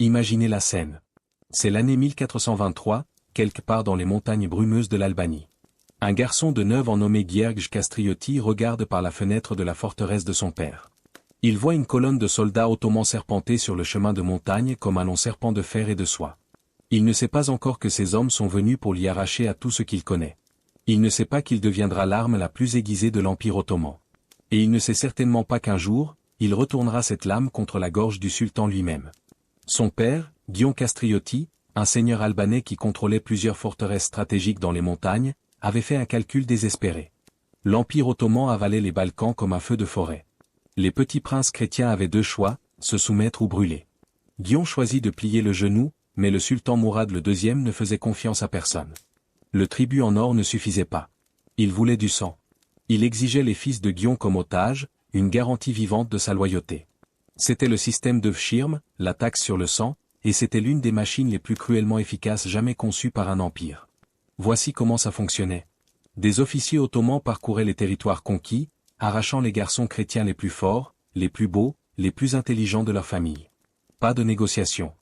Imaginez la scène. C'est l'année 1423, quelque part dans les montagnes brumeuses de l'Albanie. Un garçon de 9 ans nommé Gheorghe Kastrioti regarde par la fenêtre de la forteresse de son père. Il voit une colonne de soldats ottomans serpenter sur le chemin de montagne comme un long serpent de fer et de soie. Il ne sait pas encore que ces hommes sont venus pour l'y arracher à tout ce qu'il connaît. Il ne sait pas qu'il deviendra l'arme la plus aiguisée de l'Empire ottoman. Et il ne sait certainement pas qu'un jour, il retournera cette lame contre la gorge du sultan lui-même. Son père, Gheorghe Kastrioti, un seigneur albanais qui contrôlait plusieurs forteresses stratégiques dans les montagnes, avait fait un calcul désespéré. L'Empire ottoman avalait les Balkans comme un feu de forêt. Les petits princes chrétiens avaient deux choix, se soumettre ou brûler. Gheorghe choisit de plier le genou, mais le sultan Mourad II ne faisait confiance à personne. Le tribut en or ne suffisait pas. Il voulait du sang. Il exigeait les fils de Gheorghe comme otages, une garantie vivante de sa loyauté. C'était le système de Vshirm, la taxe sur le sang, et c'était l'une des machines les plus cruellement efficaces jamais conçues par un empire. Voici comment ça fonctionnait. Des officiers ottomans parcouraient les territoires conquis, arrachant les garçons chrétiens les plus forts, les plus beaux, les plus intelligents de leur famille. Pas de négociation.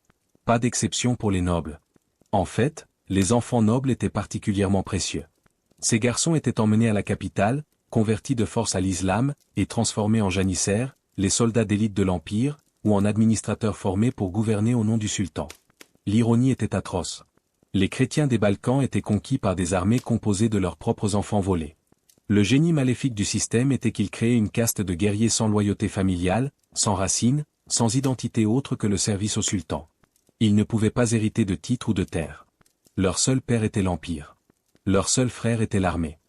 Pas d'exception pour les nobles. En fait, les enfants nobles étaient particulièrement précieux. Ces garçons étaient emmenés à la capitale, convertis de force à l'islam, et transformés en janissaires, les soldats d'élite de l'Empire, ou en administrateurs formés pour gouverner au nom du sultan. L'ironie était atroce. Les chrétiens des Balkans étaient conquis par des armées composées de leurs propres enfants volés. Le génie maléfique du système était qu'il créait une caste de guerriers sans loyauté familiale, sans racines, sans identité autre que le service au sultan. Ils ne pouvaient pas hériter de titres ou de terres. Leur seul père était l'Empire. Leur seul frère était l'armée.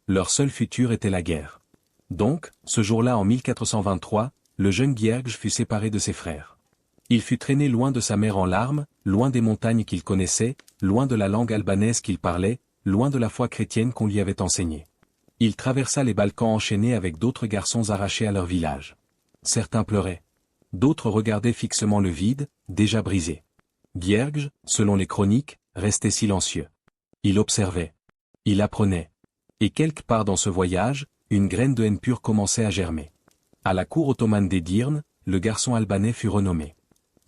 Leur seul futur était la guerre. Donc, ce jour-là en 1423, le jeune Gheorghe fut séparé de ses frères. Il fut traîné loin de sa mère en larmes, loin des montagnes qu'il connaissait, loin de la langue albanaise qu'il parlait, loin de la foi chrétienne qu'on lui avait enseignée. Il traversa les Balkans enchaînés avec d'autres garçons arrachés à leur village. Certains pleuraient. D'autres regardaient fixement le vide, déjà brisé. Gheorghe, selon les chroniques, restait silencieux. Il observait. Il apprenait. Et quelque part dans ce voyage, une graine de haine pure commençait à germer. À la cour ottomane d'Edirne, le garçon albanais fut renommé.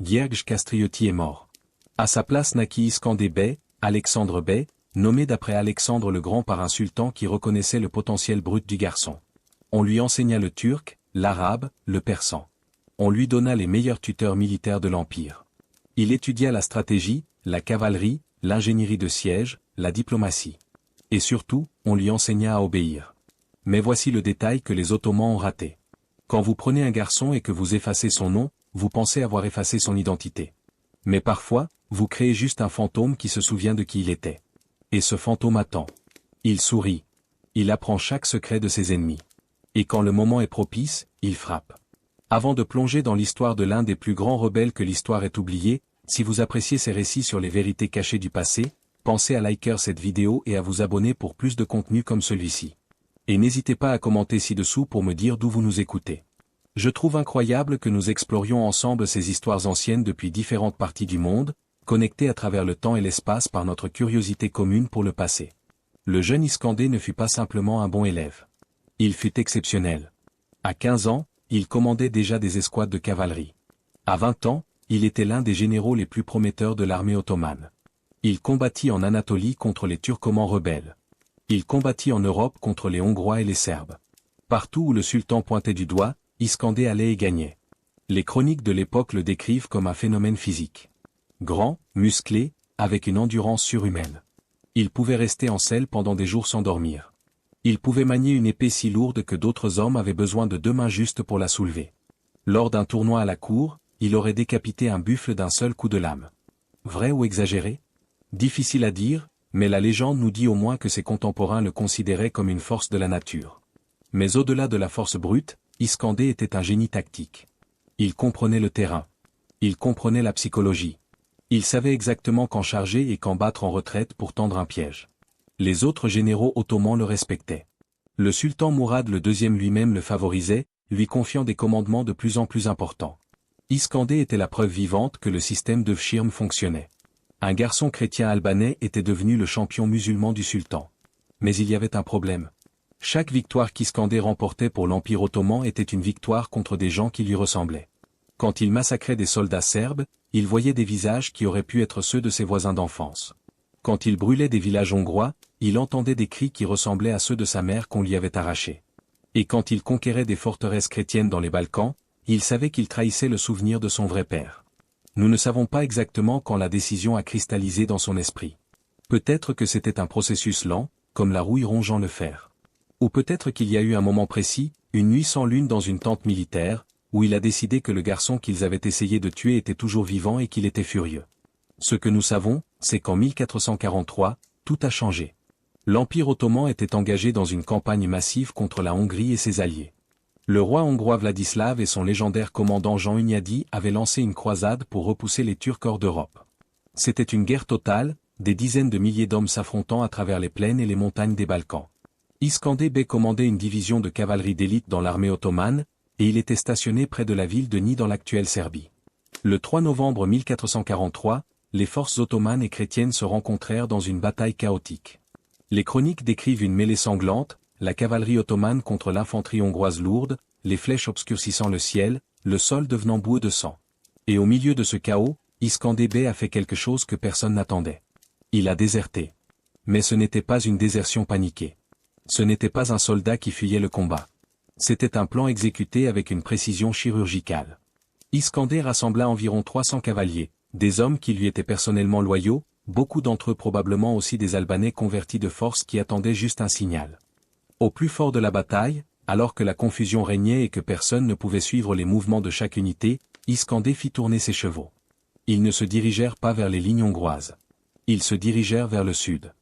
Gheorghe Kastrioti est mort. À sa place naquit Iskandé Bey, Alexandre Bey, nommé d'après Alexandre le Grand par un sultan qui reconnaissait le potentiel brut du garçon. On lui enseigna le turc, l'arabe, le persan. On lui donna les meilleurs tuteurs militaires de l'Empire. Il étudia la stratégie, la cavalerie, l'ingénierie de siège, la diplomatie. Et surtout, on lui enseigna à obéir. Mais voici le détail que les Ottomans ont raté. Quand vous prenez un garçon et que vous effacez son nom, vous pensez avoir effacé son identité. Mais parfois, vous créez juste un fantôme qui se souvient de qui il était. Et ce fantôme attend. Il sourit. Il apprend chaque secret de ses ennemis. Et quand le moment est propice, il frappe. Avant de plonger dans l'histoire de l'un des plus grands rebelles que l'histoire ait oublié, si vous appréciez ces récits sur les vérités cachées du passé, pensez à liker cette vidéo et à vous abonner pour plus de contenu comme celui-ci. Et n'hésitez pas à commenter ci-dessous pour me dire d'où vous nous écoutez. Je trouve incroyable que nous explorions ensemble ces histoires anciennes depuis différentes parties du monde, connectées à travers le temps et l'espace par notre curiosité commune pour le passé. Le jeune Iskandé ne fut pas simplement un bon élève. Il fut exceptionnel. À 15 ans, il commandait déjà des escouades de cavalerie. À 20 ans, il était l'un des généraux les plus prometteurs de l'armée ottomane. Il combattit en Anatolie contre les Turcomans rebelles. Il combattit en Europe contre les Hongrois et les Serbes. Partout où le sultan pointait du doigt, Iskandé allait et gagnait. Les chroniques de l'époque le décrivent comme un phénomène physique. Grand, musclé, avec une endurance surhumaine. Il pouvait rester en selle pendant des jours sans dormir. Il pouvait manier une épée si lourde que d'autres hommes avaient besoin de 2 mains justes pour la soulever. Lors d'un tournoi à la cour, il aurait décapité un buffle d'un seul coup de lame. Vrai ou exagéré? Difficile à dire, mais la légende nous dit au moins que ses contemporains le considéraient comme une force de la nature. Mais au-delà de la force brute, Iskandé était un génie tactique. Il comprenait le terrain. Il comprenait la psychologie. Il savait exactement quand charger et quand battre en retraite pour tendre un piège. Les autres généraux ottomans le respectaient. Le sultan Mourad II lui-même le favorisait, lui confiant des commandements de plus en plus importants. Iskandé était la preuve vivante que le système de Vshirm fonctionnait. Un garçon chrétien albanais était devenu le champion musulman du sultan. Mais il y avait un problème. Chaque victoire qu'Iskandé remportait pour l'Empire ottoman était une victoire contre des gens qui lui ressemblaient. Quand il massacrait des soldats serbes, il voyait des visages qui auraient pu être ceux de ses voisins d'enfance. Quand il brûlait des villages hongrois, il entendait des cris qui ressemblaient à ceux de sa mère qu'on lui avait arrachés. Et quand il conquérait des forteresses chrétiennes dans les Balkans, il savait qu'il trahissait le souvenir de son vrai père. Nous ne savons pas exactement quand la décision a cristallisé dans son esprit. Peut-être que c'était un processus lent, comme la rouille rongeant le fer. Ou peut-être qu'il y a eu un moment précis, une nuit sans lune dans une tente militaire, où il a décidé que le garçon qu'ils avaient essayé de tuer était toujours vivant et qu'il était furieux. Ce que nous savons, c'est qu'en 1443, tout a changé. L'Empire ottoman était engagé dans une campagne massive contre la Hongrie et ses alliés. Le roi hongrois Vladislav et son légendaire commandant Jean Hunyadi avaient lancé une croisade pour repousser les Turcs hors d'Europe. C'était une guerre totale, des dizaines de milliers d'hommes s'affrontant à travers les plaines et les montagnes des Balkans. Iskandar Bey commandait une division de cavalerie d'élite dans l'armée ottomane, et il était stationné près de la ville de Nis dans l'actuelle Serbie. Le 3 novembre 1443, les forces ottomanes et chrétiennes se rencontrèrent dans une bataille chaotique. Les chroniques décrivent une mêlée sanglante, la cavalerie ottomane contre l'infanterie hongroise lourde, les flèches obscurcissant le ciel, le sol devenant boueux de sang. Et au milieu de ce chaos, Iskandar Bey a fait quelque chose que personne n'attendait. Il a déserté. Mais ce n'était pas une désertion paniquée. Ce n'était pas un soldat qui fuyait le combat. C'était un plan exécuté avec une précision chirurgicale. Iskandar rassembla environ 300 cavaliers, des hommes qui lui étaient personnellement loyaux, beaucoup d'entre eux probablement aussi des Albanais convertis de force qui attendaient juste un signal. Au plus fort de la bataille, alors que la confusion régnait et que personne ne pouvait suivre les mouvements de chaque unité, Iskandar fit tourner ses chevaux. Ils ne se dirigèrent pas vers les lignes hongroises. Ils se dirigèrent vers le sud.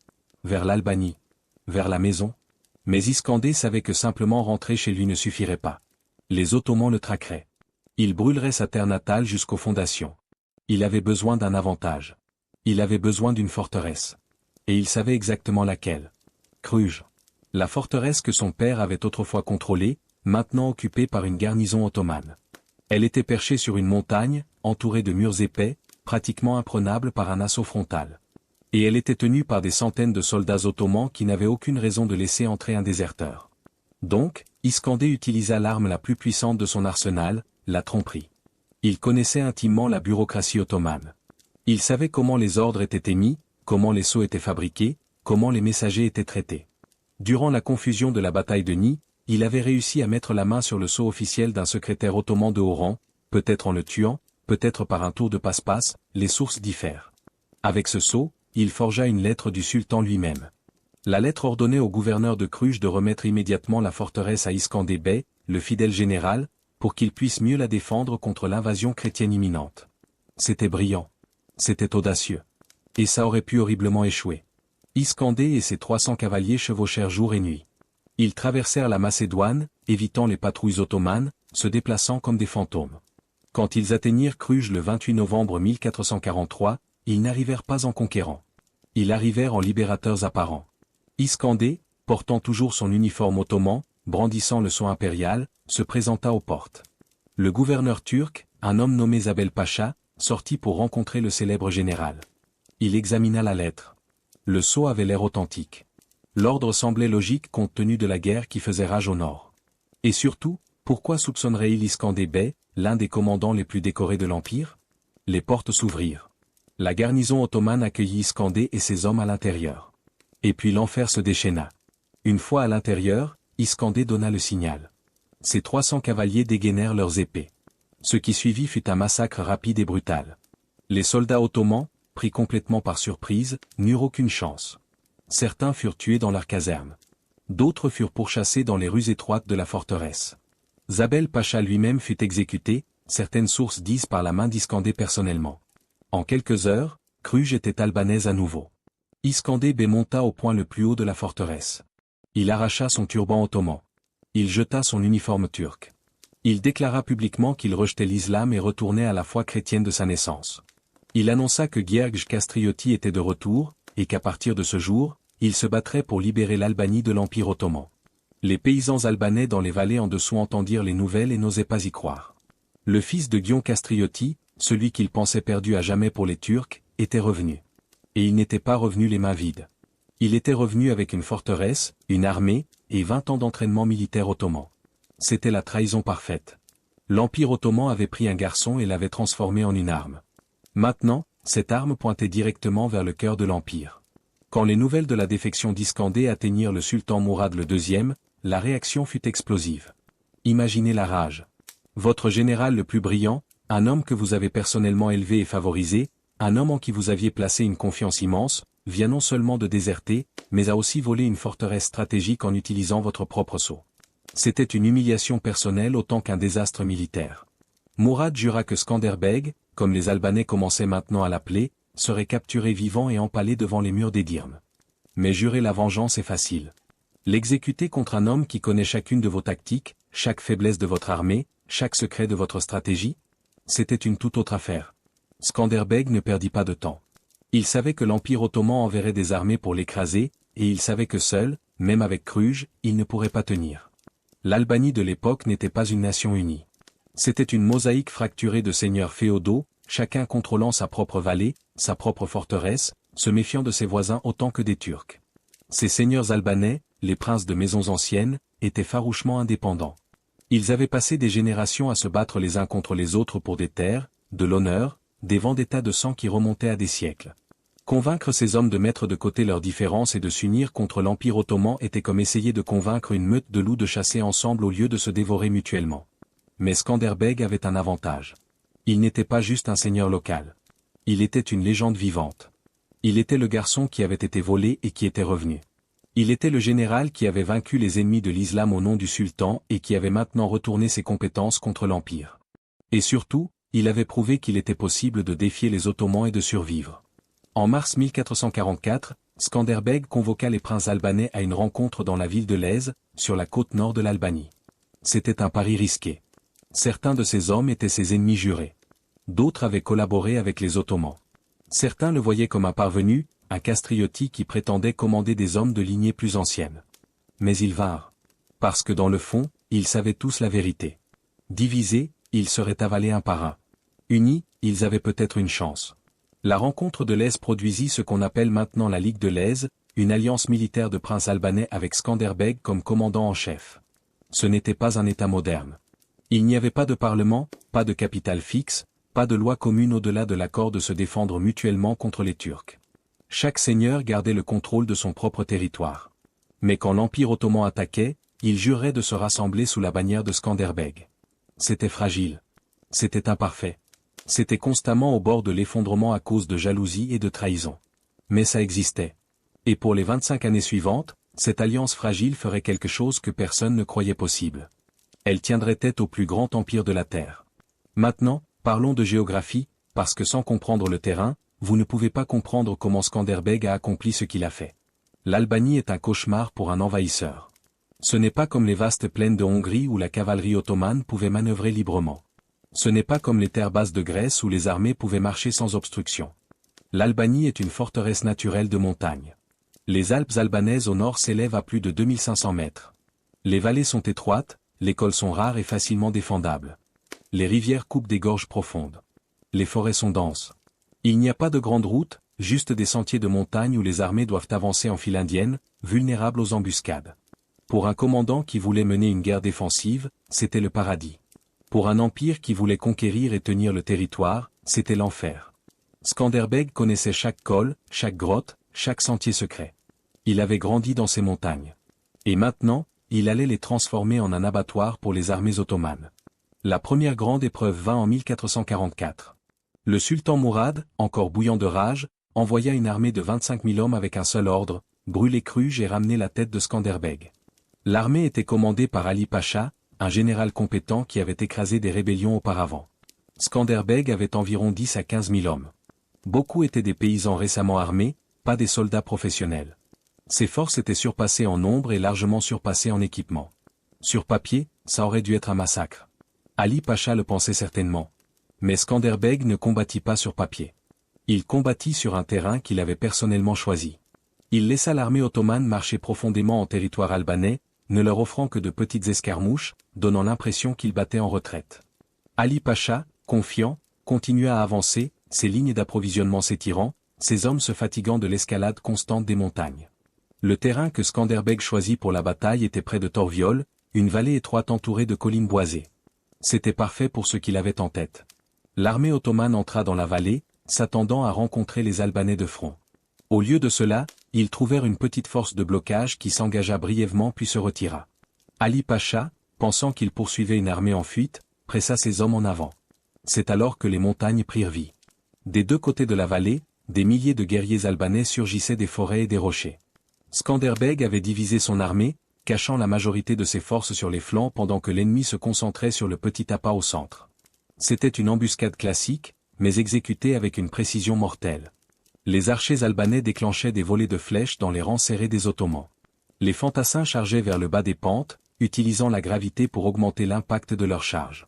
Vers l'Albanie. Vers la maison. Mais Iskandar savait que simplement rentrer chez lui ne suffirait pas. Les Ottomans le traqueraient. Il brûlerait sa terre natale jusqu'aux fondations. Il avait besoin d'un avantage. Il avait besoin d'une forteresse. Et il savait exactement laquelle. Cluj. La forteresse que son père avait autrefois contrôlée, maintenant occupée par une garnison ottomane. Elle était perchée sur une montagne, entourée de murs épais, pratiquement imprenable par un assaut frontal. Et elle était tenue par des centaines de soldats ottomans qui n'avaient aucune raison de laisser entrer un déserteur. Donc, Iskandar utilisa l'arme la plus puissante de son arsenal, la tromperie. Il connaissait intimement la bureaucratie ottomane. Il savait comment les ordres étaient émis, comment les sceaux étaient fabriqués, comment les messagers étaient traités. Durant la confusion de la bataille de Nis, il avait réussi à mettre la main sur le sceau officiel d'un secrétaire ottoman de haut rang, peut-être en le tuant, peut-être par un tour de passe-passe, les sources diffèrent. Avec ce sceau, il forgea une lettre du sultan lui-même. La lettre ordonnait au gouverneur de Cluj de remettre immédiatement la forteresse à Iskandar Bey, le fidèle général, pour qu'il puisse mieux la défendre contre l'invasion chrétienne imminente. C'était brillant. C'était audacieux. Et ça aurait pu horriblement échouer. Iskandar et ses 300 cavaliers chevauchèrent jour et nuit. Ils traversèrent la Macédoine, évitant les patrouilles ottomanes, se déplaçant comme des fantômes. Quand ils atteignirent Cluj le 28 novembre 1443, ils n'arrivèrent pas en conquérants. Ils arrivèrent en libérateurs apparents. Iskandar, portant toujours son uniforme ottoman, brandissant le sceau impérial, se présenta aux portes. Le gouverneur turc, un homme nommé Zabel Pacha, sortit pour rencontrer le célèbre général. Il examina la lettre. Le sceau avait l'air authentique. L'ordre semblait logique compte tenu de la guerre qui faisait rage au nord. Et surtout, pourquoi soupçonnerait-il Iskandar Bey, l'un des commandants les plus décorés de l'Empire? Les portes s'ouvrirent. La garnison ottomane accueillit Iskandar et ses hommes à l'intérieur. Et puis l'enfer se déchaîna. Une fois à l'intérieur, Iskandar donna le signal. Ses 300 cavaliers dégainèrent leurs épées. Ce qui suivit fut un massacre rapide et brutal. Les soldats ottomans, pris complètement par surprise, n'eurent aucune chance. Certains furent tués dans leur caserne. D'autres furent pourchassés dans les rues étroites de la forteresse. Zabel Pacha lui-même fut exécuté, certaines sources disent par la main d'Iskandar personnellement. En quelques heures, Cluj était albanaise à nouveau. Iskandar Bey monta au point le plus haut de la forteresse. Il arracha son turban ottoman. Il jeta son uniforme turc. Il déclara publiquement qu'il rejetait l'islam et retournait à la foi chrétienne de sa naissance. Il annonça que Gheorghe Castrioti était de retour, et qu'à partir de ce jour, il se battrait pour libérer l'Albanie de l'Empire ottoman. Les paysans albanais dans les vallées en dessous entendirent les nouvelles et n'osaient pas y croire. Le fils de Gheorghe Castrioti, celui qu'ils pensaient perdu à jamais pour les Turcs, était revenu. Et il n'était pas revenu les mains vides. Il était revenu avec une forteresse, une armée, et 20 ans d'entraînement militaire ottoman. C'était la trahison parfaite. L'Empire ottoman avait pris un garçon et l'avait transformé en une arme. Maintenant, cette arme pointait directement vers le cœur de l'Empire. Quand les nouvelles de la défection d'Iskandé atteignirent le sultan Mourad II, la réaction fut explosive. Imaginez la rage. Votre général le plus brillant, un homme que vous avez personnellement élevé et favorisé, un homme en qui vous aviez placé une confiance immense, vient non seulement de déserter, mais a aussi volé une forteresse stratégique en utilisant votre propre sceau. C'était une humiliation personnelle autant qu'un désastre militaire. Mourad jura que Skanderbeg, comme les Albanais commençaient maintenant à l'appeler, serait capturé vivant et empalé devant les murs d'Edirne. Mais jurer la vengeance est facile. L'exécuter contre un homme qui connaît chacune de vos tactiques, chaque faiblesse de votre armée, chaque secret de votre stratégie, c'était une toute autre affaire. Skanderbeg ne perdit pas de temps. Il savait que l'Empire ottoman enverrait des armées pour l'écraser, et il savait que seul, même avec Kruj, il ne pourrait pas tenir. L'Albanie de l'époque n'était pas une nation unie. C'était une mosaïque fracturée de seigneurs féodaux, chacun contrôlant sa propre vallée, sa propre forteresse, se méfiant de ses voisins autant que des Turcs. Ces seigneurs albanais, les princes de maisons anciennes, étaient farouchement indépendants. Ils avaient passé des générations à se battre les uns contre les autres pour des terres, de l'honneur, des vendettas de sang qui remontaient à des siècles. Convaincre ces hommes de mettre de côté leurs différences et de s'unir contre l'Empire ottoman était comme essayer de convaincre une meute de loups de chasser ensemble au lieu de se dévorer mutuellement. Mais Skanderbeg avait un avantage. Il n'était pas juste un seigneur local. Il était une légende vivante. Il était le garçon qui avait été volé et qui était revenu. Il était le général qui avait vaincu les ennemis de l'islam au nom du sultan et qui avait maintenant retourné ses compétences contre l'Empire. Et surtout, il avait prouvé qu'il était possible de défier les Ottomans et de survivre. En mars 1444, Skanderbeg convoqua les princes albanais à une rencontre dans la ville de Lez, sur la côte nord de l'Albanie. C'était un pari risqué. Certains de ces hommes étaient ses ennemis jurés. D'autres avaient collaboré avec les Ottomans. Certains le voyaient comme un parvenu, un castrioti qui prétendait commander des hommes de lignée plus ancienne. Mais ils vinrent. Parce que dans le fond, ils savaient tous la vérité. Divisés, ils seraient avalés un par un. Unis, ils avaient peut-être une chance. La rencontre de Lez produisit ce qu'on appelle maintenant la Ligue de Lez, une alliance militaire de princes albanais avec Skanderbeg comme commandant en chef. Ce n'était pas un État moderne. Il n'y avait pas de parlement, pas de capitale fixe, pas de loi commune au-delà de l'accord de se défendre mutuellement contre les Turcs. Chaque seigneur gardait le contrôle de son propre territoire. Mais quand l'Empire ottoman attaquait, il jurait de se rassembler sous la bannière de Skanderbeg. C'était fragile. C'était imparfait. C'était constamment au bord de l'effondrement à cause de jalousie et de trahison. Mais ça existait. Et pour les 25 années suivantes, cette alliance fragile ferait quelque chose que personne ne croyait possible. Elle tiendrait tête au plus grand empire de la Terre. Maintenant, parlons de géographie, parce que sans comprendre le terrain, vous ne pouvez pas comprendre comment Skanderbeg a accompli ce qu'il a fait. L'Albanie est un cauchemar pour un envahisseur. Ce n'est pas comme les vastes plaines de Hongrie où la cavalerie ottomane pouvait manœuvrer librement. Ce n'est pas comme les terres basses de Grèce où les armées pouvaient marcher sans obstruction. L'Albanie est une forteresse naturelle de montagne. Les Alpes albanaises au nord s'élèvent à plus de 2500 mètres. Les vallées sont étroites, les cols sont rares et facilement défendables. Les rivières coupent des gorges profondes. Les forêts sont denses. Il n'y a pas de grandes routes, juste des sentiers de montagne où les armées doivent avancer en file indienne, vulnérables aux embuscades. Pour un commandant qui voulait mener une guerre défensive, c'était le paradis. Pour un empire qui voulait conquérir et tenir le territoire, c'était l'enfer. Skanderbeg connaissait chaque col, chaque grotte, chaque sentier secret. Il avait grandi dans ces montagnes. Et maintenant, il allait les transformer en un abattoir pour les armées ottomanes. La première grande épreuve vint en 1444. Le sultan Mourad, encore bouillant de rage, envoya une armée de 25 000 hommes avec un seul ordre, brûler Kruj et ramener la tête de Skanderbeg. L'armée était commandée par Ali Pacha, un général compétent qui avait écrasé des rébellions auparavant. Skanderbeg avait environ 10 à 15 000 hommes. Beaucoup étaient des paysans récemment armés, pas des soldats professionnels. Ses forces étaient surpassées en nombre et largement surpassées en équipement. Sur papier, ça aurait dû être un massacre. Ali Pacha le pensait certainement. Mais Skanderbeg ne combattit pas sur papier. Il combattit sur un terrain qu'il avait personnellement choisi. Il laissa l'armée ottomane marcher profondément en territoire albanais, ne leur offrant que de petites escarmouches, donnant l'impression qu'il battait en retraite. Ali Pacha, confiant, continua à avancer, ses lignes d'approvisionnement s'étirant, ses hommes se fatiguant de l'escalade constante des montagnes. Le terrain que Skanderbeg choisit pour la bataille était près de Torviol, une vallée étroite entourée de collines boisées. C'était parfait pour ce qu'il avait en tête. L'armée ottomane entra dans la vallée, s'attendant à rencontrer les Albanais de front. Au lieu de cela, ils trouvèrent une petite force de blocage qui s'engaga brièvement puis se retira. Ali Pacha, pensant qu'il poursuivait une armée en fuite, pressa ses hommes en avant. C'est alors que les montagnes prirent vie. Des deux côtés de la vallée, des milliers de guerriers albanais surgissaient des forêts et des rochers. Skanderbeg avait divisé son armée, cachant la majorité de ses forces sur les flancs pendant que l'ennemi se concentrait sur le petit appât au centre. C'était une embuscade classique, mais exécutée avec une précision mortelle. Les archers albanais déclenchaient des volées de flèches dans les rangs serrés des Ottomans. Les fantassins chargeaient vers le bas des pentes, utilisant la gravité pour augmenter l'impact de leurs charges.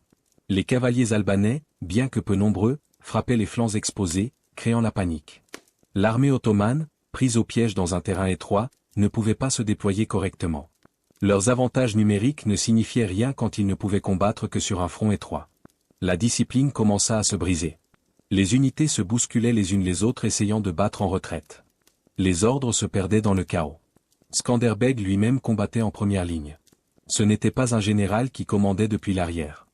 Les cavaliers albanais, bien que peu nombreux, frappaient les flancs exposés, créant la panique. L'armée ottomane, prise au piège dans un terrain étroit, ne pouvait pas se déployer correctement. Leurs avantages numériques ne signifiaient rien quand ils ne pouvaient combattre que sur un front étroit. La discipline commença à se briser. Les unités se bousculaient les unes les autres essayant de battre en retraite. Les ordres se perdaient dans le chaos. Skanderbeg lui-même combattait en première ligne. Ce n'était pas un général qui commandait depuis l'arrière.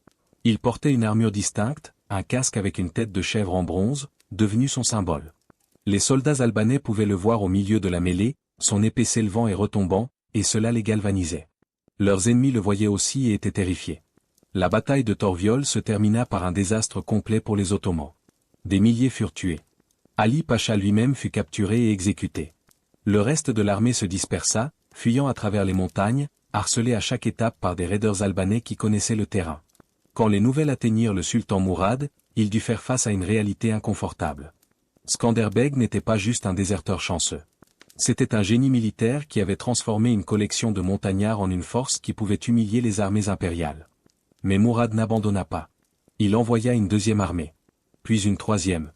Il portait une armure distincte, un casque avec une tête de chèvre en bronze, devenu son symbole. Les soldats albanais pouvaient le voir au milieu de la mêlée, son épée s'élevant et retombant, et cela les galvanisait. Leurs ennemis le voyaient aussi et étaient terrifiés. La bataille de Torviol se termina par un désastre complet pour les Ottomans. Des milliers furent tués. Ali Pacha lui-même fut capturé et exécuté. Le reste de l'armée se dispersa, fuyant à travers les montagnes, harcelés à chaque étape par des raiders albanais qui connaissaient le terrain. Quand les nouvelles atteignirent le sultan Mourad, il dut faire face à une réalité inconfortable. Skanderbeg n'était pas juste un déserteur chanceux. C'était un génie militaire qui avait transformé une collection de montagnards en une force qui pouvait humilier les armées impériales. Mais Mourad n'abandonna pas. Il envoya une deuxième armée. Puis une troisième.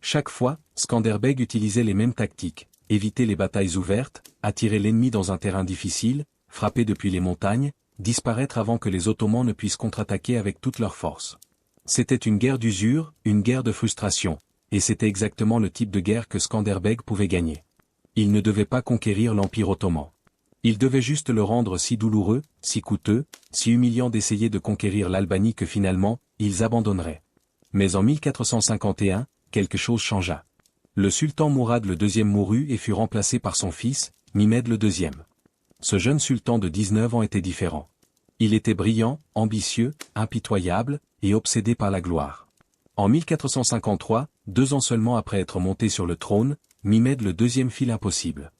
Chaque fois, Skanderbeg utilisait les mêmes tactiques, éviter les batailles ouvertes, attirer l'ennemi dans un terrain difficile, frapper depuis les montagnes, disparaître avant que les Ottomans ne puissent contre-attaquer avec toute leur force. C'était une guerre d'usure, une guerre de frustration, et c'était exactement le type de guerre que Skanderbeg pouvait gagner. Il ne devait pas conquérir l'Empire ottoman. Il devait juste le rendre si douloureux, si coûteux, si humiliant d'essayer de conquérir l'Albanie que finalement, ils abandonneraient. Mais en 1451, quelque chose changea. Le sultan Mourad II mourut et fut remplacé par son fils, Mehmed II. Ce jeune sultan de 19 ans était différent. Il était brillant, ambitieux, impitoyable, et obsédé par la gloire. En 1453, 2 ans seulement après être monté sur le trône, Mehmed II fit l'impossible.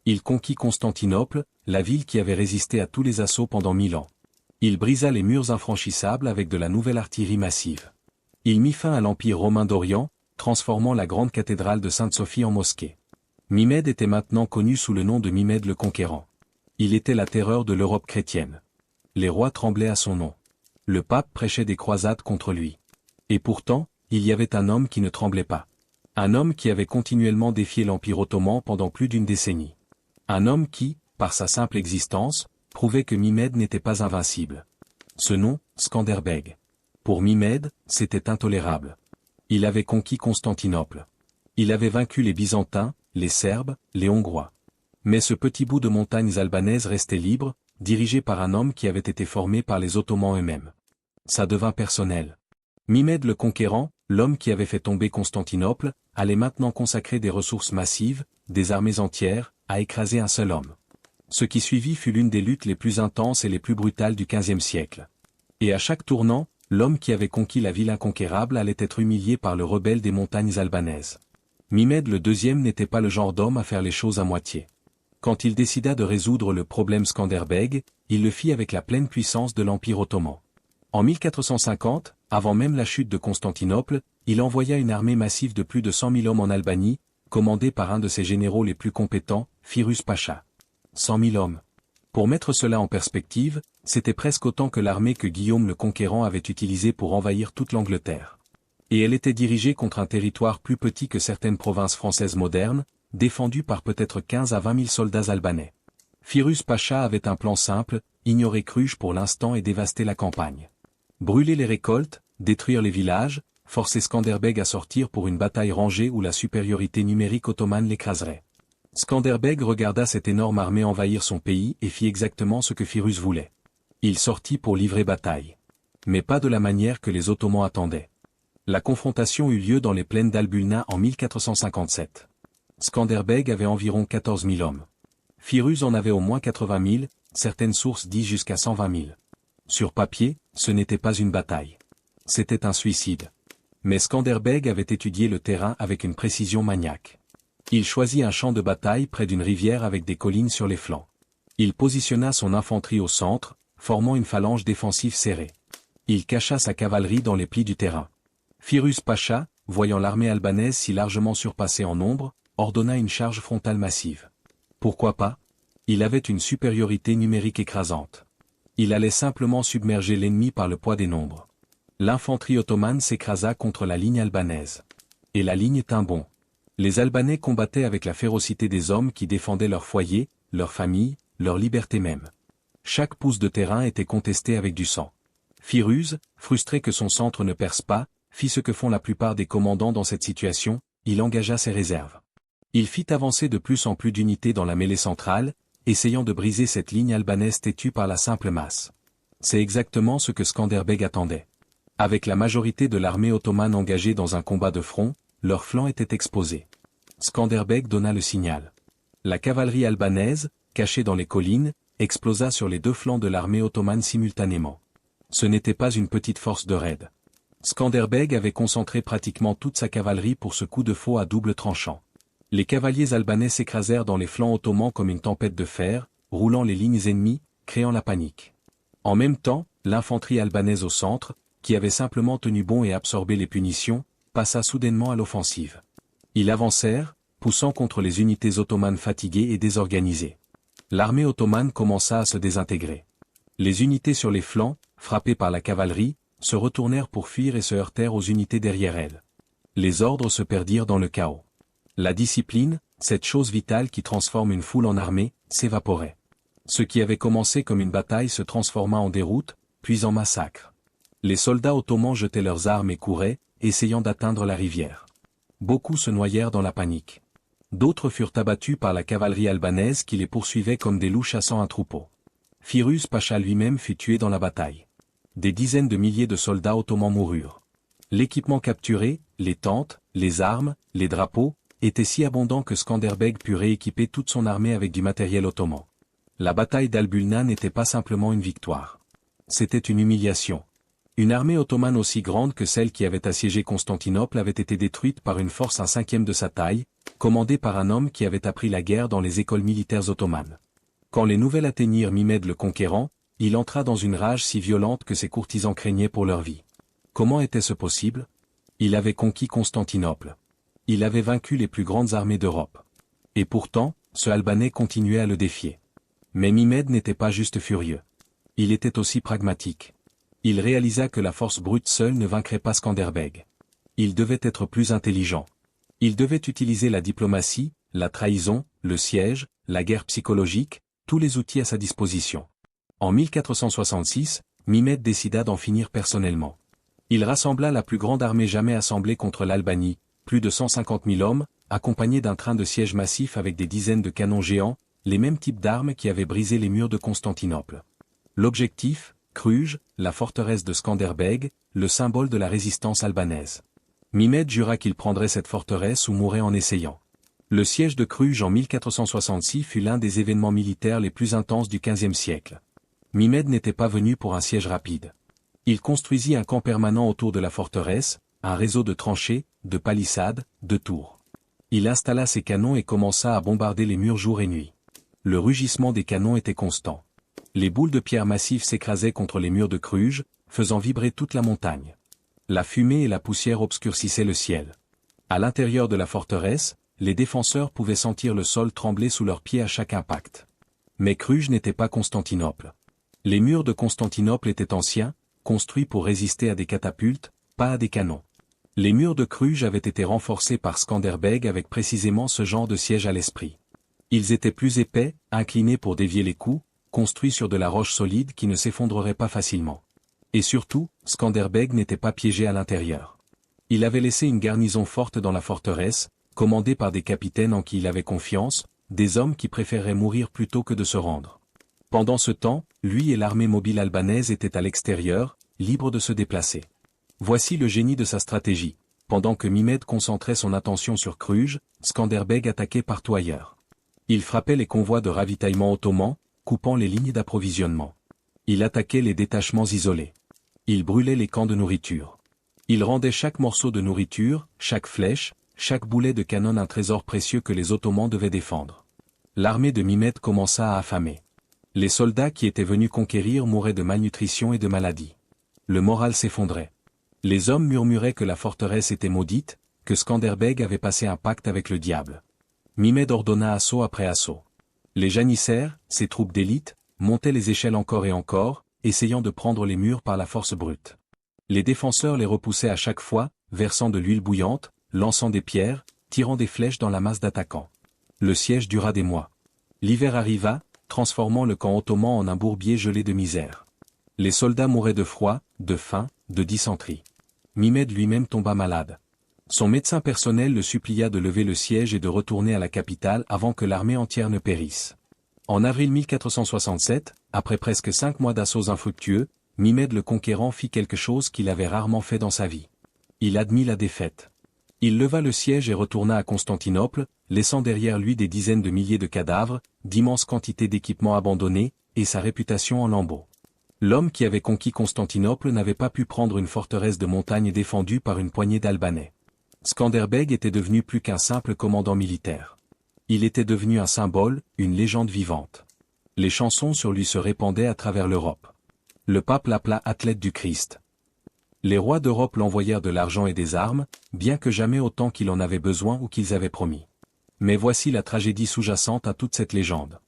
Il conquit Constantinople, la ville qui avait résisté à tous les assauts pendant 1000 ans. Il brisa les murs infranchissables avec de la nouvelle artillerie massive. Il mit fin à l'Empire romain d'Orient, transformant la grande cathédrale de Sainte-Sophie en mosquée. Mehmed était maintenant connu sous le nom de Mehmed le Conquérant. Il était la terreur de l'Europe chrétienne. Les rois tremblaient à son nom. Le pape prêchait des croisades contre lui. Et pourtant, il y avait un homme qui ne tremblait pas. Un homme qui avait continuellement défié l'Empire ottoman pendant plus d'une décennie. Un homme qui, par sa simple existence, prouvait que Mehmed n'était pas invincible. Ce nom, Skanderbeg. Pour Mehmed, c'était intolérable. Il avait conquis Constantinople. Il avait vaincu les Byzantins, les Serbes, les Hongrois. Mais ce petit bout de montagnes albanaises restait libre, dirigé par un homme qui avait été formé par les Ottomans eux-mêmes. Ça devint personnel. Mehmed le Conquérant, l'homme qui avait fait tomber Constantinople, allait maintenant consacrer des ressources massives, des armées entières, à écraser un seul homme. Ce qui suivit fut l'une des luttes les plus intenses et les plus brutales du XVe siècle. Et à chaque tournant, l'homme qui avait conquis la ville inconquérable allait être humilié par le rebelle des montagnes albanaises. Mehmed le II n'était pas le genre d'homme à faire les choses à moitié. Quand il décida de résoudre le problème Skanderbeg, il le fit avec la pleine puissance de l'Empire ottoman. En 1450, avant même la chute de Constantinople, il envoya une armée massive de plus de 100 000 hommes en Albanie, commandée par un de ses généraux les plus compétents, Firuz Pacha. 100 000 hommes. Pour mettre cela en perspective, c'était presque autant que l'armée que Guillaume le Conquérant avait utilisée pour envahir toute l'Angleterre. Et elle était dirigée contre un territoire plus petit que certaines provinces françaises modernes, défendu par peut-être 15 à 20 000 soldats albanais. Firuz Pacha avait un plan simple, ignorer Cluj pour l'instant et dévaster la campagne. Brûler les récoltes, détruire les villages, forcer Skanderbeg à sortir pour une bataille rangée où la supériorité numérique ottomane l'écraserait. Skanderbeg regarda cette énorme armée envahir son pays et fit exactement ce que Firuz voulait. Il sortit pour livrer bataille. Mais pas de la manière que les Ottomans attendaient. La confrontation eut lieu dans les plaines d'Albulna en 1457. Skanderbeg avait environ 14 000 hommes. Firuz en avait au moins 80 000, certaines sources disent jusqu'à 120 000. Sur papier, ce n'était pas une bataille. C'était un suicide. Mais Skanderbeg avait étudié le terrain avec une précision maniaque. Il choisit un champ de bataille près d'une rivière avec des collines sur les flancs. Il positionna son infanterie au centre, formant une phalange défensive serrée. Il cacha sa cavalerie dans les plis du terrain. Firuz Pacha, voyant l'armée albanaise si largement surpassée en nombre, ordonna une charge frontale massive. Pourquoi pas? Il avait une supériorité numérique écrasante. Il allait simplement submerger l'ennemi par le poids des nombres. L'infanterie ottomane s'écrasa contre la ligne albanaise. Et la ligne tint bon. Les Albanais combattaient avec la férocité des hommes qui défendaient leur foyer, leur famille, leur liberté même. Chaque pouce de terrain était contesté avec du sang. Firuz, frustré que son centre ne perce pas, fit ce que font la plupart des commandants dans cette situation, il engagea ses réserves. Il fit avancer de plus en plus d'unités dans la mêlée centrale, essayant de briser cette ligne albanaise têtue par la simple masse. C'est exactement ce que Skanderbeg attendait. Avec la majorité de l'armée ottomane engagée dans un combat de front, leurs flancs étaient exposés. Skanderbeg donna le signal. La cavalerie albanaise, cachée dans les collines, explosa sur les deux flancs de l'armée ottomane simultanément. Ce n'était pas une petite force de raid. Skanderbeg avait concentré pratiquement toute sa cavalerie pour ce coup de faux à double tranchant. Les cavaliers albanais s'écrasèrent dans les flancs ottomans comme une tempête de fer, roulant les lignes ennemies, créant la panique. En même temps, l'infanterie albanaise au centre, qui avait simplement tenu bon et absorbé les punitions, passa soudainement à l'offensive. Ils avancèrent, poussant contre les unités ottomanes fatiguées et désorganisées. L'armée ottomane commença à se désintégrer. Les unités sur les flancs, frappées par la cavalerie, se retournèrent pour fuir et se heurtèrent aux unités derrière elles. Les ordres se perdirent dans le chaos. La discipline, cette chose vitale qui transforme une foule en armée, s'évaporait. Ce qui avait commencé comme une bataille se transforma en déroute, puis en massacre. Les soldats ottomans jetaient leurs armes et couraient, essayant d'atteindre la rivière. Beaucoup se noyèrent dans la panique. D'autres furent abattus par la cavalerie albanaise qui les poursuivait comme des loups chassant un troupeau. Firuz Pacha lui-même fut tué dans la bataille. Des dizaines de milliers de soldats ottomans moururent. L'équipement capturé, les tentes, les armes, les drapeaux, était si abondant que Skanderbeg put rééquiper toute son armée avec du matériel ottoman. La bataille d'Albulna n'était pas simplement une victoire. C'était une humiliation. Une armée ottomane aussi grande que celle qui avait assiégé Constantinople avait été détruite par une force un cinquième de sa taille, commandée par un homme qui avait appris la guerre dans les écoles militaires ottomanes. Quand les nouvelles atteignirent Mehmed le Conquérant, il entra dans une rage si violente que ses courtisans craignaient pour leur vie. Comment était-ce possible? Il avait conquis Constantinople. Il avait vaincu les plus grandes armées d'Europe. Et pourtant, ce Albanais continuait à le défier. Mais Mehmed n'était pas juste furieux. Il était aussi pragmatique. Il réalisa que la force brute seule ne vaincrait pas Skanderbeg. Il devait être plus intelligent. Il devait utiliser la diplomatie, la trahison, le siège, la guerre psychologique, tous les outils à sa disposition. En 1466, Mehmed décida d'en finir personnellement. Il rassembla la plus grande armée jamais assemblée contre l'Albanie, plus de 150 000 hommes, accompagnés d'un train de siège massif avec des dizaines de canons géants, les mêmes types d'armes qui avaient brisé les murs de Constantinople. L'objectif, Cluj, la forteresse de Skanderbeg, le symbole de la résistance albanaise. Mehmed jura qu'il prendrait cette forteresse ou mourrait en essayant. Le siège de Cluj en 1466 fut l'un des événements militaires les plus intenses du XVe siècle. Mehmed n'était pas venu pour un siège rapide. Il construisit un camp permanent autour de la forteresse, un réseau de tranchées, de palissades, de tours. Il installa ses canons et commença à bombarder les murs jour et nuit. Le rugissement des canons était constant. Les boules de pierre massives s'écrasaient contre les murs de Cluj, faisant vibrer toute la montagne. La fumée et la poussière obscurcissaient le ciel. À l'intérieur de la forteresse, les défenseurs pouvaient sentir le sol trembler sous leurs pieds à chaque impact. Mais Cluj n'était pas Constantinople. Les murs de Constantinople étaient anciens, construits pour résister à des catapultes, pas à des canons. Les murs de Cluj avaient été renforcés par Skanderbeg avec précisément ce genre de siège à l'esprit. Ils étaient plus épais, inclinés pour dévier les coups, construits sur de la roche solide qui ne s'effondrerait pas facilement. Et surtout, Skanderbeg n'était pas piégé à l'intérieur. Il avait laissé une garnison forte dans la forteresse, commandée par des capitaines en qui il avait confiance, des hommes qui préféreraient mourir plutôt que de se rendre. Pendant ce temps, lui et l'armée mobile albanaise étaient à l'extérieur, libres de se déplacer. Voici le génie de sa stratégie. Pendant que Mehmed concentrait son attention sur Cluj, Skanderbeg attaquait partout ailleurs. Il frappait les convois de ravitaillement ottomans, coupant les lignes d'approvisionnement. Il attaquait les détachements isolés. Il brûlait les camps de nourriture. Il rendait chaque morceau de nourriture, chaque flèche, chaque boulet de canon un trésor précieux que les Ottomans devaient défendre. L'armée de Mehmed commença à affamer. Les soldats qui étaient venus conquérir mouraient de malnutrition et de maladie. Le moral s'effondrait. Les hommes murmuraient que la forteresse était maudite, que Skanderbeg avait passé un pacte avec le diable. Mehmed ordonna assaut après assaut. Les janissaires, ses troupes d'élite, montaient les échelles encore et encore, essayant de prendre les murs par la force brute. Les défenseurs les repoussaient à chaque fois, versant de l'huile bouillante, lançant des pierres, tirant des flèches dans la masse d'attaquants. Le siège dura des mois. L'hiver arriva, transformant le camp ottoman en un bourbier gelé de misère. Les soldats mouraient de froid, de faim, de dysenterie. Mehmed lui-même tomba malade. Son médecin personnel le supplia de lever le siège et de retourner à la capitale avant que l'armée entière ne périsse. En avril 1467, après presque 5 mois d'assauts infructueux, Mehmed le Conquérant fit quelque chose qu'il avait rarement fait dans sa vie. Il admit la défaite. Il leva le siège et retourna à Constantinople, laissant derrière lui des dizaines de milliers de cadavres, d'immenses quantités d'équipements abandonnés, et sa réputation en lambeaux. L'homme qui avait conquis Constantinople n'avait pas pu prendre une forteresse de montagne défendue par une poignée d'Albanais. Skanderbeg était devenu plus qu'un simple commandant militaire. Il était devenu un symbole, une légende vivante. Les chansons sur lui se répandaient à travers l'Europe. Le pape l'appela athlète du Christ. Les rois d'Europe l'envoyèrent de l'argent et des armes, bien que jamais autant qu'il en avait besoin ou qu'ils avaient promis. Mais voici la tragédie sous-jacente à toute cette légende.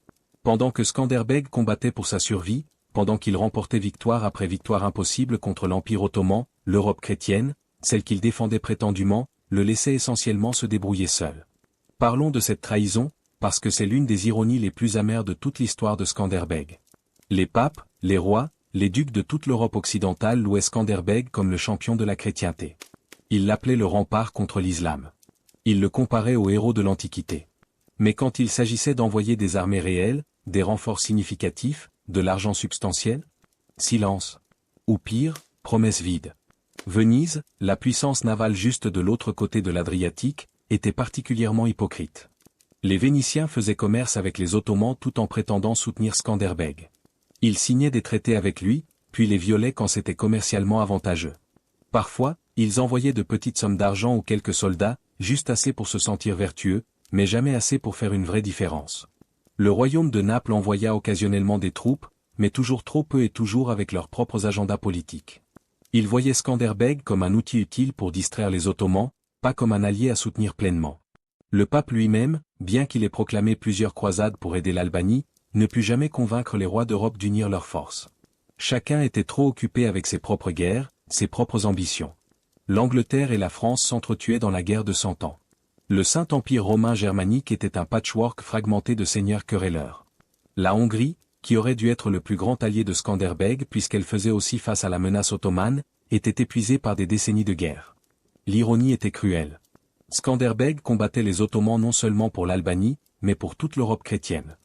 Pendant que Skanderbeg combattait pour sa survie, pendant qu'il remportait victoire après victoire impossible contre l'Empire ottoman, l'Europe chrétienne, celle qu'il défendait prétendument, le laissait essentiellement se débrouiller seul. Parlons de cette trahison, parce que c'est l'une des ironies les plus amères de toute l'histoire de Skanderbeg. Les papes, les rois, les ducs de toute l'Europe occidentale louaient Skanderbeg comme le champion de la chrétienté. Ils l'appelaient le rempart contre l'islam. Ils le comparaient au héros de l'Antiquité. Mais quand il s'agissait d'envoyer des armées réelles, des renforts significatifs, de l'argent substantiel? Silence. Ou pire, promesses vides. Venise, la puissance navale juste de l'autre côté de l'Adriatique, était particulièrement hypocrite. Les Vénitiens faisaient commerce avec les Ottomans tout en prétendant soutenir Skanderbeg. Ils signaient des traités avec lui, puis les violaient quand c'était commercialement avantageux. Parfois, ils envoyaient de petites sommes d'argent ou quelques soldats, juste assez pour se sentir vertueux, mais jamais assez pour faire une vraie différence. Le royaume de Naples envoya occasionnellement des troupes, mais toujours trop peu et toujours avec leurs propres agendas politiques. Ils voyaient Skanderbeg comme un outil utile pour distraire les Ottomans, pas comme un allié à soutenir pleinement. Le pape lui-même, bien qu'il ait proclamé plusieurs croisades pour aider l'Albanie, ne put jamais convaincre les rois d'Europe d'unir leurs forces. Chacun était trop occupé avec ses propres guerres, ses propres ambitions. L'Angleterre et la France s'entretuaient dans la guerre de 100 ans. Le Saint-Empire romain germanique était un patchwork fragmenté de seigneurs querelleurs. La Hongrie, qui aurait dû être le plus grand allié de Skanderbeg puisqu'elle faisait aussi face à la menace ottomane, était épuisée par des décennies de guerre. L'ironie était cruelle. Skanderbeg combattait les Ottomans non seulement pour l'Albanie, mais pour toute l'Europe chrétienne.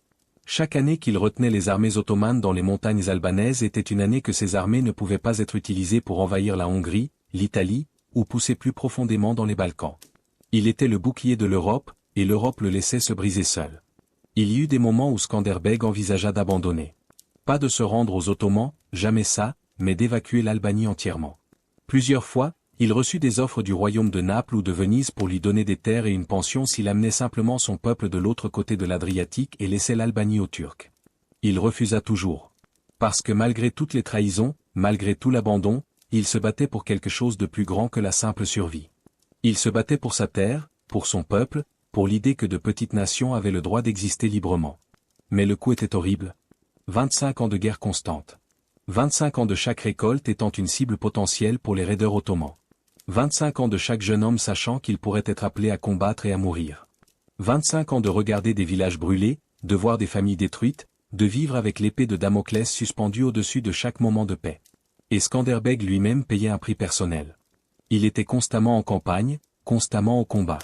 Chaque année qu'il retenait les armées ottomanes dans les montagnes albanaises était une année que ces armées ne pouvaient pas être utilisées pour envahir la Hongrie, l'Italie, ou pousser plus profondément dans les Balkans. Il était le bouclier de l'Europe, et l'Europe le laissait se briser seule. Il y eut des moments où Skanderbeg envisagea d'abandonner. Pas de se rendre aux Ottomans, jamais ça, mais d'évacuer l'Albanie entièrement. Plusieurs fois, il reçut des offres du royaume de Naples ou de Venise pour lui donner des terres et une pension s'il amenait simplement son peuple de l'autre côté de l'Adriatique et laissait l'Albanie aux Turcs. Il refusa toujours. Parce que malgré toutes les trahisons, malgré tout l'abandon, il se battait pour quelque chose de plus grand que la simple survie. Il se battait pour sa terre, pour son peuple, pour l'idée que de petites nations avaient le droit d'exister librement. Mais le coup était horrible. 25 ans de guerre constante. 25 ans de chaque récolte étant une cible potentielle pour les raideurs ottomans. 25 ans de chaque jeune homme sachant qu'il pourrait être appelé à combattre et à mourir. 25 ans de regarder des villages brûlés, de voir des familles détruites, de vivre avec l'épée de Damoclès suspendue au-dessus de chaque moment de paix. Et Skanderbeg lui-même payait un prix personnel. Il était constamment en campagne, constamment au combat.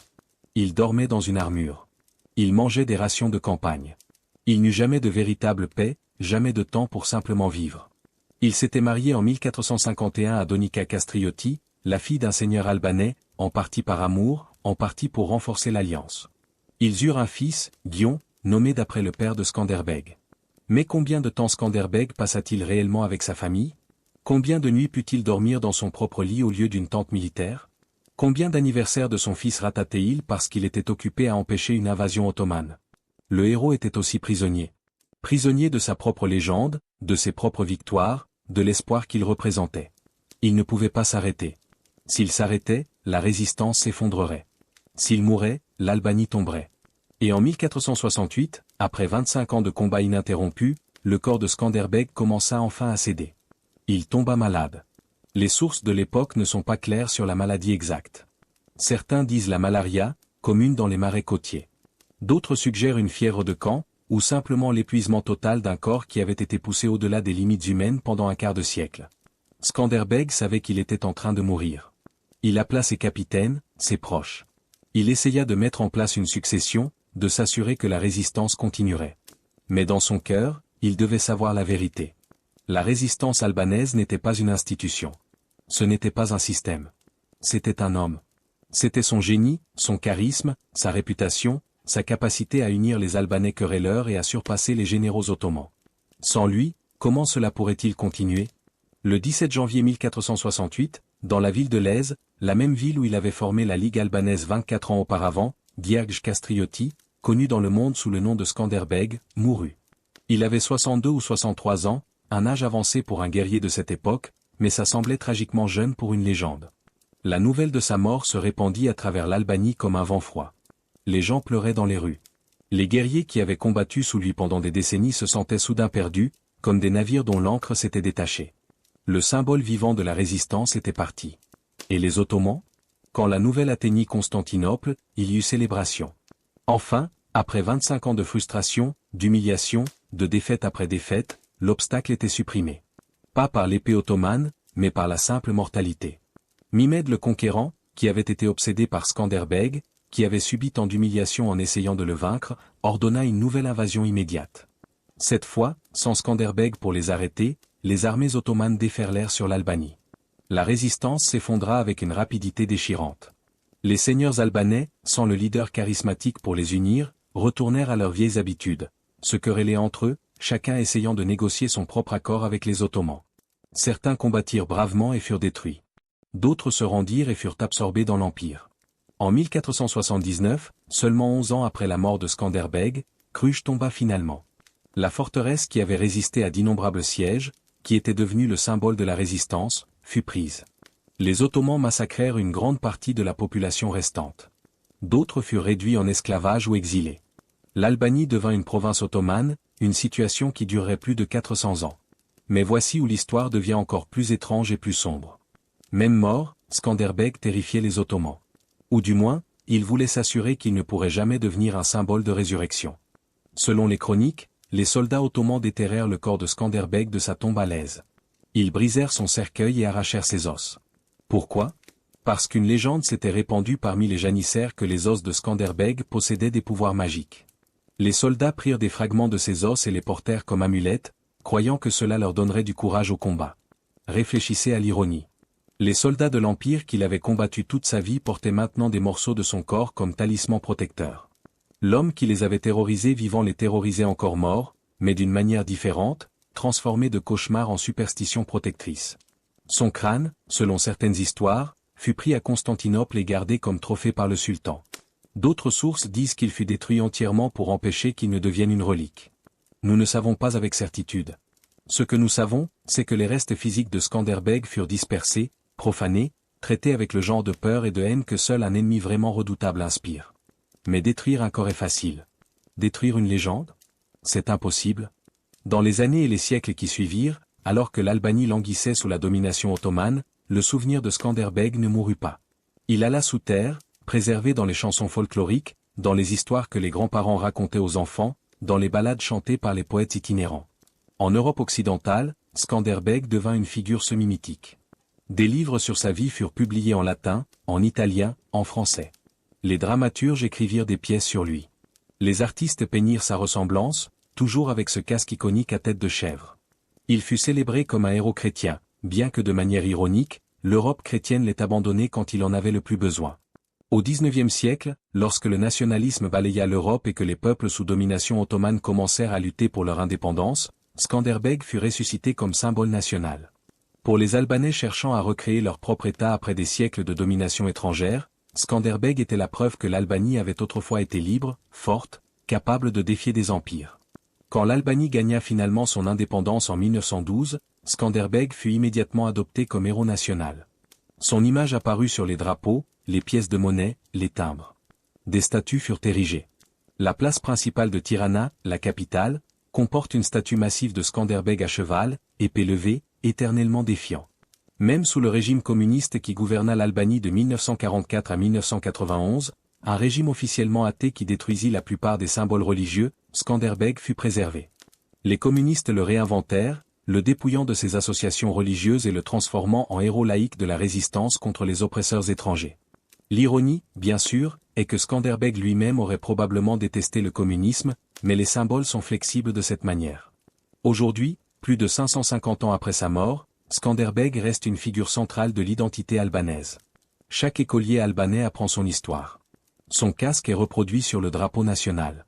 Il dormait dans une armure. Il mangeait des rations de campagne. Il n'eut jamais de véritable paix, jamais de temps pour simplement vivre. Il s'était marié en 1451 à Donika Castrioti, la fille d'un seigneur albanais, en partie par amour, en partie pour renforcer l'alliance. Ils eurent un fils, Guion, nommé d'après le père de Skanderbeg. Mais combien de temps Skanderbeg passa-t-il réellement avec sa famille? Combien de nuits put-il dormir dans son propre lit au lieu d'une tente militaire? Combien d'anniversaires de son fils ratait-il parce qu'il était occupé à empêcher une invasion ottomane? Le héros était aussi prisonnier. Prisonnier de sa propre légende, de ses propres victoires, de l'espoir qu'il représentait. Il ne pouvait pas s'arrêter. S'il s'arrêtait, la résistance s'effondrerait. S'il mourait, l'Albanie tomberait. Et en 1468, après 25 ans de combats ininterrompus, le corps de Skanderbeg commença enfin à céder. Il tomba malade. Les sources de l'époque ne sont pas claires sur la maladie exacte. Certains disent la malaria, commune dans les marais côtiers. D'autres suggèrent une fièvre de camp, ou simplement l'épuisement total d'un corps qui avait été poussé au-delà des limites humaines pendant un quart de siècle. Skanderbeg savait qu'il était en train de mourir. Il appela ses capitaines, ses proches. Il essaya de mettre en place une succession, de s'assurer que la résistance continuerait. Mais dans son cœur, il devait savoir la vérité. La résistance albanaise n'était pas une institution. Ce n'était pas un système. C'était un homme. C'était son génie, son charisme, sa réputation, sa capacité à unir les Albanais querelleurs et à surpasser les généraux ottomans. Sans lui, comment cela pourrait-il continuer? Le 17 janvier 1468, dans la ville de Lez, la même ville où il avait formé la Ligue albanaise 24 ans auparavant, Gjergj Kastrioti, connu dans le monde sous le nom de Skanderbeg, mourut. Il avait 62 ou 63 ans, un âge avancé pour un guerrier de cette époque, mais ça semblait tragiquement jeune pour une légende. La nouvelle de sa mort se répandit à travers l'Albanie comme un vent froid. Les gens pleuraient dans les rues. Les guerriers qui avaient combattu sous lui pendant des décennies se sentaient soudain perdus, comme des navires dont l'ancre s'était détachée. Le symbole vivant de la résistance était parti. Et les Ottomans? Quand la nouvelle atteignit Constantinople, il y eut célébration. Enfin, après 25 ans de frustration, d'humiliation, de défaite après défaite, l'obstacle était supprimé. Pas par l'épée ottomane, mais par la simple mortalité. Mehmed le Conquérant, qui avait été obsédé par Skanderbeg, qui avait subi tant d'humiliations en essayant de le vaincre, ordonna une nouvelle invasion immédiate. Cette fois, sans Skanderbeg pour les arrêter, les armées ottomanes déferlèrent sur l'Albanie. La résistance s'effondra avec une rapidité déchirante. Les seigneurs albanais, sans le leader charismatique pour les unir, retournèrent à leurs vieilles habitudes, se querellaient entre eux, chacun essayant de négocier son propre accord avec les Ottomans. Certains combattirent bravement et furent détruits. D'autres se rendirent et furent absorbés dans l'Empire. En 1479, seulement 11 ans après la mort de Skanderbeg, Cluj tomba finalement. La forteresse qui avait résisté à d'innombrables sièges, qui était devenue le symbole de la résistance, fut prise. Les Ottomans massacrèrent une grande partie de la population restante. D'autres furent réduits en esclavage ou exilés. L'Albanie devint une province ottomane, une situation qui durerait plus de 400 ans. Mais voici où l'histoire devient encore plus étrange et plus sombre. Même mort, Skanderbeg terrifiait les Ottomans. Ou du moins, il voulait s'assurer qu'il ne pourrait jamais devenir un symbole de résurrection. Selon les chroniques, les soldats ottomans déterrèrent le corps de Skanderbeg de sa tombe à Lez. Ils brisèrent son cercueil et arrachèrent ses os. Pourquoi? Parce qu'une légende s'était répandue parmi les janissaires que les os de Skanderbeg possédaient des pouvoirs magiques. Les soldats prirent des fragments de ces os et les portèrent comme amulettes, croyant que cela leur donnerait du courage au combat. Réfléchissez à l'ironie. Les soldats de l'Empire qu'il avait combattu toute sa vie portaient maintenant des morceaux de son corps comme talisman protecteur. L'homme qui les avait terrorisés vivant les terrorisait encore morts, mais d'une manière différente, transformé de cauchemar en superstition protectrice. Son crâne, selon certaines histoires, fut pris à Constantinople et gardé comme trophée par le sultan. D'autres sources disent qu'il fut détruit entièrement pour empêcher qu'il ne devienne une relique. Nous ne savons pas avec certitude. Ce que nous savons, c'est que les restes physiques de Skanderbeg furent dispersés, profanés, traités avec le genre de peur et de haine que seul un ennemi vraiment redoutable inspire. Mais détruire un corps est facile. Détruire une légende? C'est impossible. Dans les années et les siècles qui suivirent, alors que l'Albanie languissait sous la domination ottomane, le souvenir de Skanderbeg ne mourut pas. Il alla sous terre, préservé dans les chansons folkloriques, dans les histoires que les grands-parents racontaient aux enfants, dans les ballades chantées par les poètes itinérants. En Europe occidentale, Skanderbeg devint une figure semi-mythique. Des livres sur sa vie furent publiés en latin, en italien, en français. Les dramaturges écrivirent des pièces sur lui. Les artistes peignirent sa ressemblance, toujours avec ce casque iconique à tête de chèvre. Il fut célébré comme un héros chrétien, bien que de manière ironique, l'Europe chrétienne l'est abandonnée quand il en avait le plus besoin. Au XIXe siècle, lorsque le nationalisme balaya l'Europe et que les peuples sous domination ottomane commencèrent à lutter pour leur indépendance, Skanderbeg fut ressuscité comme symbole national. Pour les Albanais cherchant à recréer leur propre État après des siècles de domination étrangère, Skanderbeg était la preuve que l'Albanie avait autrefois été libre, forte, capable de défier des empires. Quand l'Albanie gagna finalement son indépendance en 1912, Skanderbeg fut immédiatement adopté comme héros national. Son image apparut sur les drapeaux, les pièces de monnaie, les timbres. Des statues furent érigées. La place principale de Tirana, la capitale, comporte une statue massive de Skanderbeg à cheval, épée levée, éternellement défiant. Même sous le régime communiste qui gouverna l'Albanie de 1944 à 1991, un régime officiellement athée qui détruisit la plupart des symboles religieux, Skanderbeg fut préservé. Les communistes le réinventèrent, le dépouillant de ses associations religieuses et le transformant en héros laïque de la résistance contre les oppresseurs étrangers. L'ironie, bien sûr, est que Skanderbeg lui-même aurait probablement détesté le communisme, mais les symboles sont flexibles de cette manière. Aujourd'hui, plus de 550 ans après sa mort, Skanderbeg reste une figure centrale de l'identité albanaise. Chaque écolier albanais apprend son histoire. Son casque est reproduit sur le drapeau national.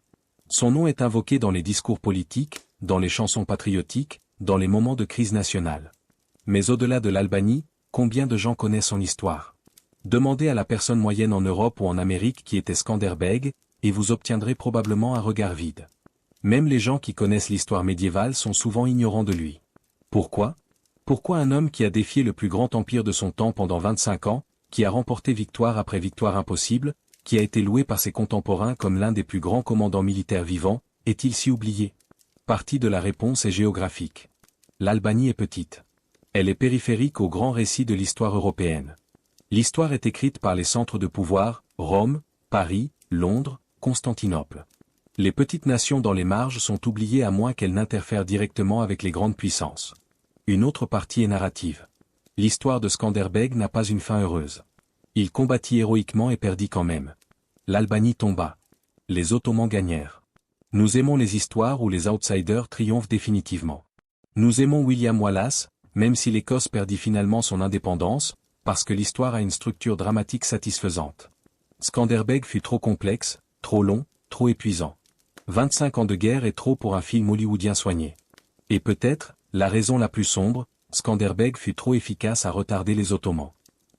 Son nom est invoqué dans les discours politiques, dans les chansons patriotiques, dans les moments de crise nationale. Mais au-delà de l'Albanie, combien de gens connaissent son histoire? Demandez à la personne moyenne en Europe ou en Amérique qui était Skanderbeg, et vous obtiendrez probablement un regard vide. Même les gens qui connaissent l'histoire médiévale sont souvent ignorants de lui. Pourquoi? Pourquoi un homme qui a défié le plus grand empire de son temps pendant 25 ans, qui a remporté victoire après victoire impossible, qui a été loué par ses contemporains comme l'un des plus grands commandants militaires vivants, est-il si oublié? Partie de la réponse est géographique. L'Albanie est petite. Elle est périphérique au grand récit de l'histoire européenne. L'histoire est écrite par les centres de pouvoir, Rome, Paris, Londres, Constantinople. Les petites nations dans les marges sont oubliées à moins qu'elles n'interfèrent directement avec les grandes puissances. Une autre partie est narrative. L'histoire de Skanderbeg n'a pas une fin heureuse. Il combattit héroïquement et perdit quand même. L'Albanie tomba. Les Ottomans gagnèrent. Nous aimons les histoires où les outsiders triomphent définitivement. Nous aimons William Wallace, même si l'Écosse perdit finalement son indépendance, parce que l'histoire a une structure dramatique satisfaisante. Skanderbeg fut trop complexe, trop long, trop épuisant. 25 ans de guerre est trop pour un film hollywoodien soigné. Et peut-être, la raison la plus sombre, Skanderbeg fut trop efficace à retarder les Ottomans.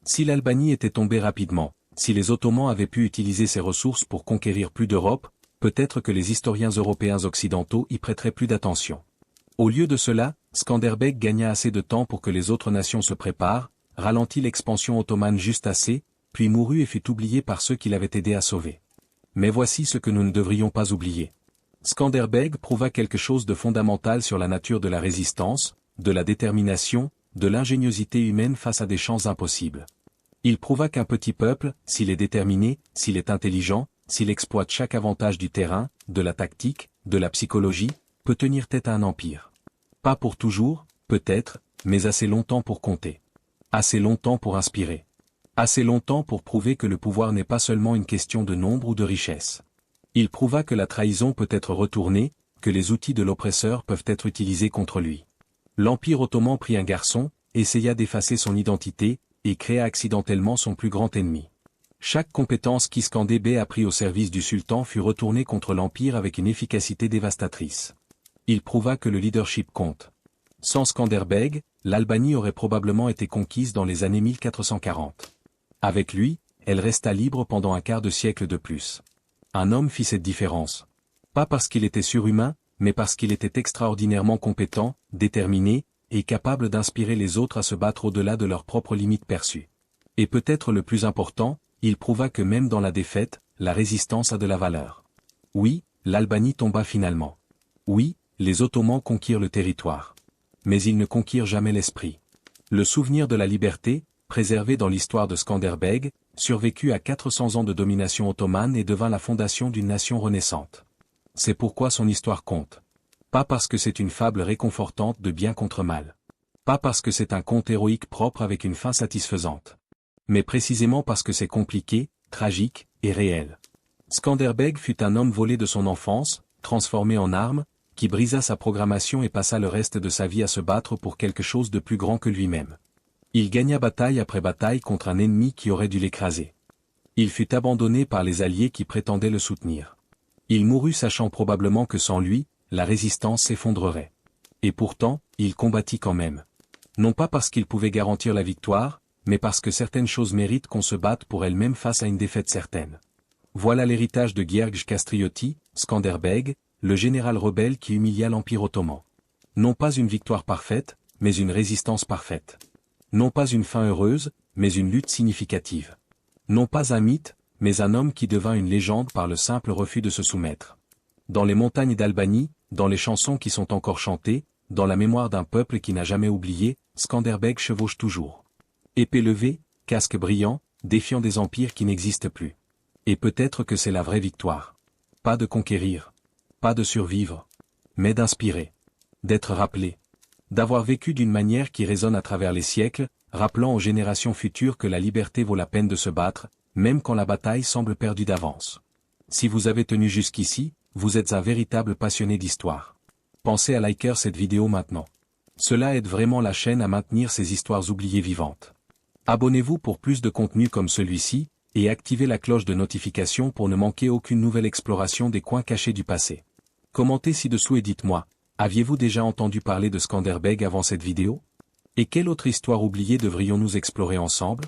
Si l'Albanie était tombée rapidement, si les Ottomans avaient pu utiliser ses ressources pour conquérir plus d'Europe, peut-être que les historiens européens occidentaux y prêteraient plus d'attention. Au lieu de cela, Skanderbeg gagna assez de temps pour que les autres nations se préparent, ralentit l'expansion ottomane juste assez, puis mourut et fut oublié par ceux qui l'avaient aidé à sauver. Mais voici ce que nous ne devrions pas oublier. Skanderbeg prouva quelque chose de fondamental sur la nature de la résistance, de la détermination, de l'ingéniosité humaine face à des champs impossibles. Il prouva qu'un petit peuple, s'il est déterminé, s'il est intelligent, s'il exploite chaque avantage du terrain, de la tactique, de la psychologie, peut tenir tête à un empire. Pas pour toujours, peut-être, mais assez longtemps pour compter. Assez longtemps pour inspirer. Assez longtemps pour prouver que le pouvoir n'est pas seulement une question de nombre ou de richesse. Il prouva que la trahison peut être retournée, que les outils de l'oppresseur peuvent être utilisés contre lui. L'Empire ottoman prit un garçon, essaya d'effacer son identité, et créa accidentellement son plus grand ennemi. Chaque compétence qu'Iskandébé apprit au service du sultan fut retournée contre l'Empire avec une efficacité dévastatrice. Il prouva que le leadership compte. Sans Skanderbeg, l'Albanie aurait probablement été conquise dans les années 1440. Avec lui, elle resta libre pendant un quart de siècle de plus. Un homme fit cette différence. Pas parce qu'il était surhumain, mais parce qu'il était extraordinairement compétent, déterminé, et capable d'inspirer les autres à se battre au-delà de leurs propres limites perçues. Et peut-être le plus important, il prouva que même dans la défaite, la résistance a de la valeur. Oui, l'Albanie tomba finalement. Oui, les Ottomans conquirent le territoire. Mais ils ne conquirent jamais l'esprit. Le souvenir de la liberté, préservé dans l'histoire de Skanderbeg, survécut à 400 ans de domination ottomane et devint la fondation d'une nation renaissante. C'est pourquoi son histoire compte. Pas parce que c'est une fable réconfortante de bien contre mal. Pas parce que c'est un conte héroïque propre avec une fin satisfaisante. Mais précisément parce que c'est compliqué, tragique, et réel. Skanderbeg fut un homme volé de son enfance, transformé en arme, qui brisa sa programmation et passa le reste de sa vie à se battre pour quelque chose de plus grand que lui-même. Il gagna bataille après bataille contre un ennemi qui aurait dû l'écraser. Il fut abandonné par les alliés qui prétendaient le soutenir. Il mourut sachant probablement que sans lui, la résistance s'effondrerait. Et pourtant, il combattit quand même. Non pas parce qu'il pouvait garantir la victoire, mais parce que certaines choses méritent qu'on se batte pour elles-mêmes face à une défaite certaine. Voilà l'héritage de Gjergj Kastrioti, Skanderbeg, le général rebelle qui humilia l'Empire ottoman. Non pas une victoire parfaite, mais une résistance parfaite. Non pas une fin heureuse, mais une lutte significative. Non pas un mythe, mais un homme qui devint une légende par le simple refus de se soumettre. Dans les montagnes d'Albanie, dans les chansons qui sont encore chantées, dans la mémoire d'un peuple qui n'a jamais oublié, Skanderbeg chevauche toujours. Épée levée, casque brillant, défiant des empires qui n'existent plus. Et peut-être que c'est la vraie victoire. Pas de conquérir. Pas de survivre. Mais d'inspirer. D'être rappelé. D'avoir vécu d'une manière qui résonne à travers les siècles, rappelant aux générations futures que la liberté vaut la peine de se battre, même quand la bataille semble perdue d'avance. Si vous avez tenu jusqu'ici, vous êtes un véritable passionné d'histoire. Pensez à liker cette vidéo maintenant. Cela aide vraiment la chaîne à maintenir ces histoires oubliées vivantes. Abonnez-vous pour plus de contenu comme celui-ci, et activez la cloche de notification pour ne manquer aucune nouvelle exploration des coins cachés du passé. Commentez ci-dessous et dites-moi, aviez-vous déjà entendu parler de Skanderbeg avant cette vidéo? Et quelle autre histoire oubliée devrions-nous explorer ensemble?